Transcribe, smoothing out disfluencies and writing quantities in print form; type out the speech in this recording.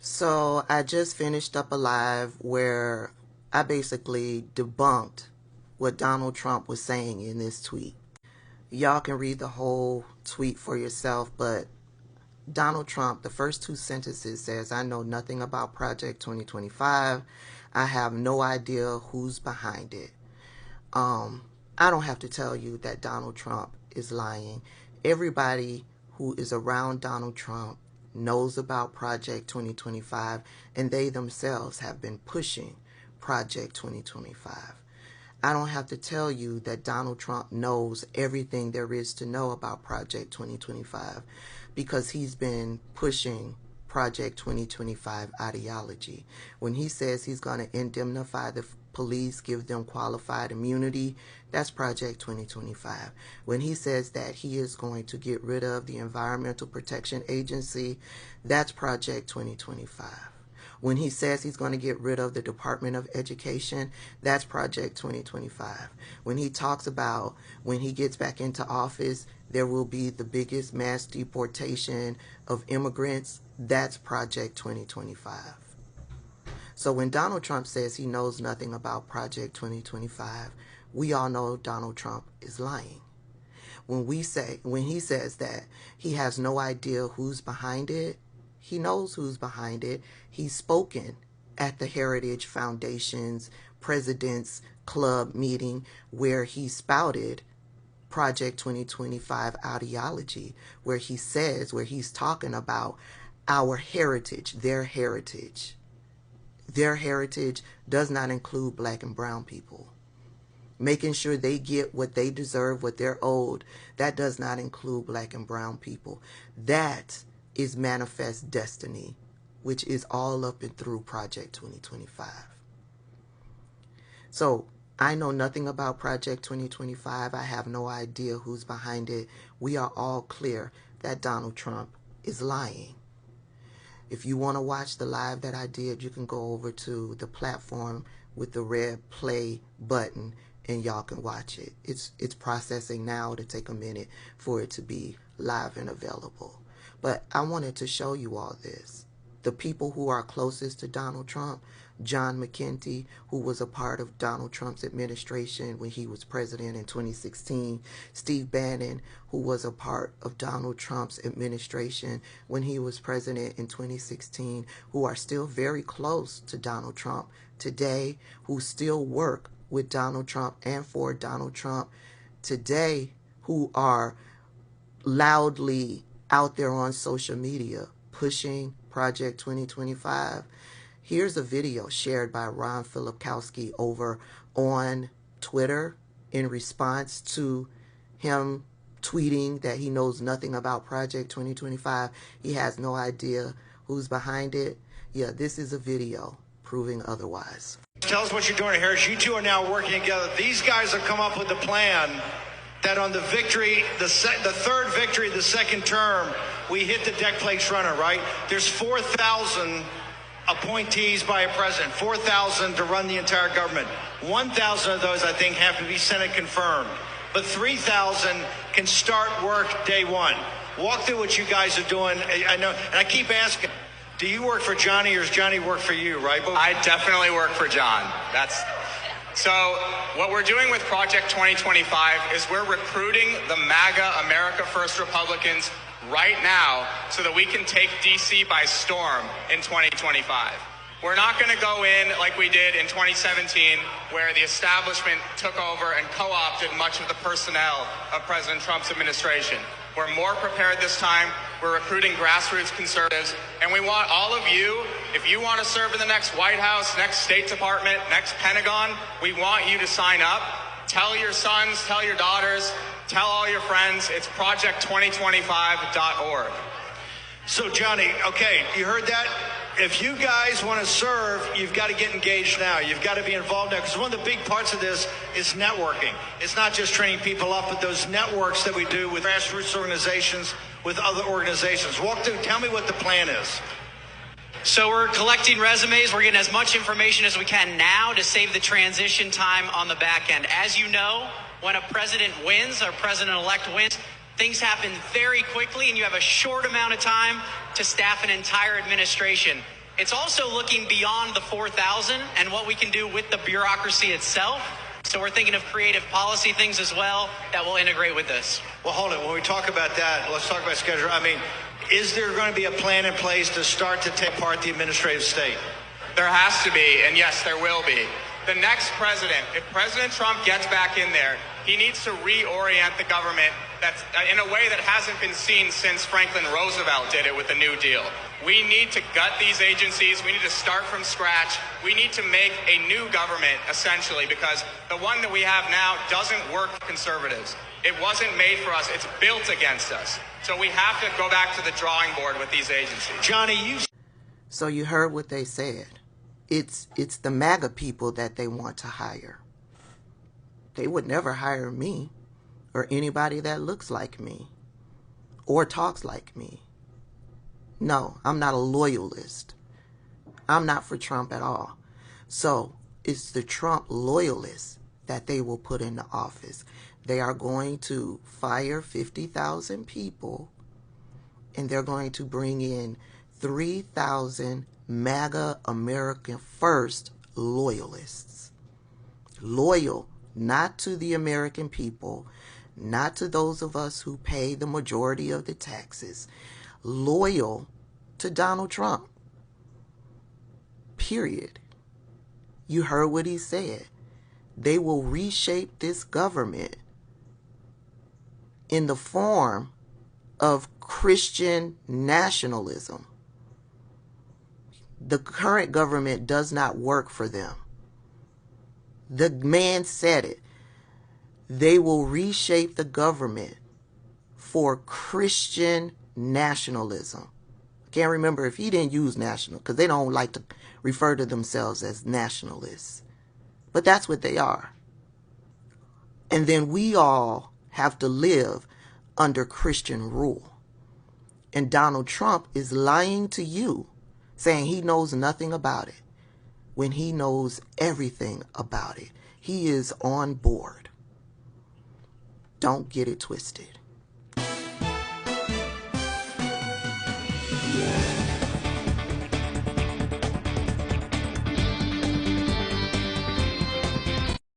So I just finished up a live where I basically debunked what Donald Trump was saying in this tweet. Y'all can read the whole tweet for yourself, but Donald Trump, the first two sentences says, "I know nothing about Project 2025. I have no idea who's behind it." I don't have to tell you that Donald Trump is lying. Everybody who is around Donald Trump knows about Project 2025, and they themselves have been pushing Project 2025. I don't have to tell you that Donald Trump knows everything there is to know about Project 2025 because he's been pushing Project 2025 ideology. When he says he's going to indemnify the police, give them qualified immunity, that's Project 2025. When he says that he is going to get rid of the Environmental Protection Agency, that's Project 2025. When he says he's going to get rid of the Department of Education, that's Project 2025. When he talks about when he gets back into office, there will be the biggest mass deportation of immigrants, that's Project 2025. So when Donald Trump says he knows nothing about Project 2025, we all know Donald Trump is lying. When he says that he has no idea who's behind it, he knows who's behind it. He's spoken at the Heritage Foundation's President's Club meeting where he spouted Project 2025 ideology, where he's talking about our heritage, their heritage. Their heritage does not include black and brown people. Making sure they get what they deserve, what they're owed, that does not include black and brown people. That is manifest destiny, which is all up and through Project 2025. So I know nothing about Project 2025. I have no idea who's behind it. We are all clear that Donald Trump is lying. If you want to watch the live that I did, you can go over to the platform with the red play button and y'all can watch it. It's processing now to take a minute for it to be live and available. But I wanted to show you all this. The people who are closest to Donald Trump, John McEntee, who was a part of Donald Trump's administration when he was president in 2016, Steve Bannon, who was a part of Donald Trump's administration when he was president in 2016, who are still very close to Donald Trump today, who still work with Donald Trump and for Donald Trump today, who are loudly out there on social media pushing Project 2025. Here's a video shared by Ron Filipkowski over on Twitter in response to him tweeting that he knows nothing about Project 2025. He has no idea who's behind it. Yeah, this is a video proving otherwise. Tell us what you're doing here. You two are now working together. These guys have come up with a plan that on the victory, the third victory, the second term, we hit the deck plates runner, right? There's 4,000 appointees by a president, 4,000 to run the entire government. 1,000 of those, I think, have to be Senate confirmed. But 3,000 can start work day one. Walk through what you guys are doing. I know, and I keep asking, do you work for Johnny or does Johnny work for you, right? I definitely work for John. So what we're doing with Project 2025 is we're recruiting the MAGA America First Republicans right now so that we can take DC by storm in 2025. We're not going to go in like we did in 2017, where the establishment took over and co-opted much of the personnel of President Trump's administration. We're more prepared this time. We're recruiting grassroots conservatives, and we want all of you, if you want to serve in the next White House, next State Department, next Pentagon, we want you to sign up. Tell your sons, tell your daughters, tell all your friends. It's project2025.org. So, Johnny, okay, you heard that? If you guys want to serve, you've got to get engaged now. You've got to be involved now, because one of the big parts of this is networking. It's not just training people up, but those networks that we do with grassroots organizations, with other organizations. Walk through, tell me what the plan is. So we're collecting resumes. We're getting as much information as we can now to save the transition time on the back end. As you know, when a president wins, or president-elect wins, things happen very quickly, and you have a short amount of time to staff an entire administration. It's also looking beyond the 4,000 and what we can do with the bureaucracy itself. So we're thinking of creative policy things as well that will integrate with this. Well, hold it. When we talk about that, let's talk about schedule. I mean, is there going to be a plan in place to start to take apart the administrative state? There has to be, and yes, there will be. The next president, if President Trump gets back in there, he needs to reorient the government that's in a way that hasn't been seen since Franklin Roosevelt did it with the New Deal. We need to gut these agencies. We need to start from scratch. We need to make a new government, essentially, because the one that we have now doesn't work for conservatives. It wasn't made for us. It's built against us. So we have to go back to the drawing board with these agencies. Johnny, you... So you heard what they said. It's the MAGA people that they want to hire. They would never hire me or anybody that looks like me or talks like me. No, I'm not a loyalist. I'm not for Trump at all. So it's the Trump loyalists that they will put into office. They are going to fire 50,000 people, and they're going to bring in 3,000 MAGA American First loyalists. Loyal not to the American people, not to those of us who pay the majority of the taxes. Loyal to Donald Trump. Period. You heard what he said. They will reshape this government in the form of Christian nationalism. The current government does not work for them. The man said it. They will reshape the government for Christian nationalism. Can't remember if he didn't use national, because they don't like to refer to themselves as nationalists. But that's what they are. And then we all have to live under Christian rule. And Donald Trump is lying to you, saying he knows nothing about it, when he knows everything about it. He is on board. Don't get it twisted.